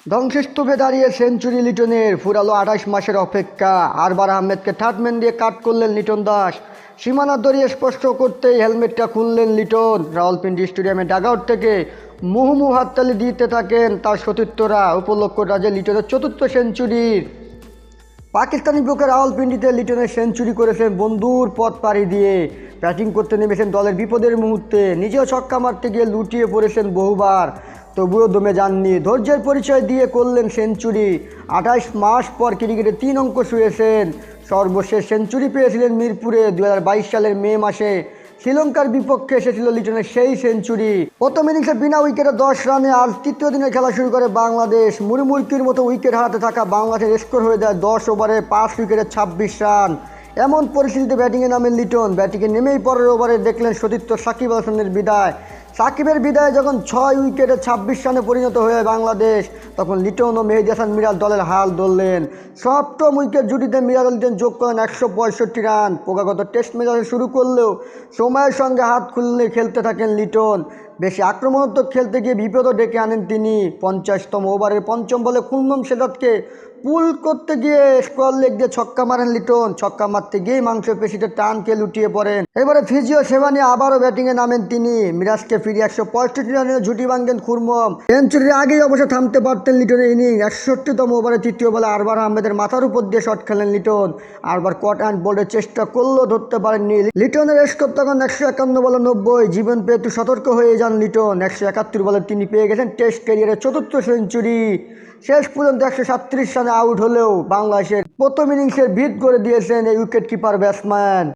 ধ্বংসস্তূপে দাঁড়িয়ে সেঞ্চুরি লিটনের, ফুরালো 28 মাসের অপেক্ষা। আরবার আহমেদকে থার্ডম্যান দিয়ে কাট করলেন লিটন দাস। সীমানা দড়িয়ে স্পষ্ট করতেই হেলমেটটা খুললেন লিটন। রাওয়ালপিন্ডি স্টেডিয়ামে ডাগআউট থেকে মুহুর্মুহু হাততালি দিতে থাকেন তার সতীর্থরা। উপলক্ষটা যে লিটনের চতুর্থ সেঞ্চুরির। পাকিস্তানি বিপক্ষে রাওয়ালপিন্ডিতে লিটনের সেঞ্চুরি করেছেন বন্ধুর পথ পাড়ি দিয়ে। ব্যাটিং করতে নেমেছেন দলের বিপদের মুহূর্তে, নিজেও ছক্কা মারতে গিয়ে লুটিয়ে পড়েছেন বহুবার, তবুও দমে যাননি। ধৈর্যের পরিচয় দিয়ে করলেন সেঞ্চুরি। 28 মাস পর ক্রিকেটে 3 অঙ্ক ছুঁয়েছেন। সর্বশেষ সেঞ্চুরি পেয়েছিলেন মিরপুরে 2022 সালের মে মাসে। শ্রীলঙ্কার বিপক্ষে এসেছিল লিটনের সেই সেঞ্চুরি। প্রথম ইনিংসে বিনা উইকেটে 10 রানে আজ তৃতীয় দিনে খেলা শুরু করে বাংলাদেশ। মুড়মুড়কির মতো উইকেট হারাতে থাকা বাংলাদেশের স্কোর হয়ে যায় 10 ওভারে 5 উইকেটে 26 রান। এমন পরিস্থিতিতে ব্যাটিংয়ে নামেন লিটন। ব্যাটিংয়ে নেমেই পরের ওভারে দেখলেন সতীর্থ সাকিব আল হাসানের বিদায়। সাকিবের বিদায়ে যখন 6 উইকেটে 26 রানে পরিণত হয়ে বাংলাদেশ, তখন লিটন ও মেহেদী হাসান মিরাজ দলের হাল ধরলেন। সপ্তম উইকেট জুটিতে মিরাজ লিটন যোগ করেন 165 রান। প্রোগ্রাগত টেস্ট মেজাজে শুরু করলেও সময়ের সঙ্গে হাত খুললে খেলতে থাকেন লিটন। বেশি আক্রমণাত্মক খেলতে গিয়ে বিপদও ডেকে আনেন তিনি। 50তম ওভারের পঞ্চম বলে খুররম শেরজাদকে পুল করতে গিয়ে স্কোয়ার লেগ দিয়ে ছক্কা মারেন লিটন। ছক্কা মারতে গিয়েই মাংসপেশিতে টান খেয়ে লুটিয়ে পড়েন। এবারে ফিজিও সেবা নিয়ে আবারও ব্যাটিংয়ে নামেন তিনি। মিরাজকে ফিরিয়ে 165 রানের ঝুঁটি ভাঙেন খুররম। সেঞ্চুরির আগেই অবশ্য থামতে পারতেন লিটনের ইনিংস। 61তম ওভারে তৃতীয় বলে আরবার আহমেদের মাথার উপর দিয়ে শট খেলেন লিটন। আরবার কট অ্যান্ড বোল্ডের চেষ্টা করলেও ধরতে পারেননি। লিটনের স্কোর তখন 151 বলে 90। জীবন পেয়ে একটু সতর্ক হয়ে যান লিটন। 171 বলে তিনি পেয়ে গেছেন টেস্ট ক্যারিয়ারের চতুর্থ সেঞ্চুরি। শেষ পর্যন্ত 137 রানে আউট হলেও বাংলাদেশের প্রথম ইনিংসের ভিত করে দিয়েছেন এই উইকেট কিপার ব্যাটসম্যান।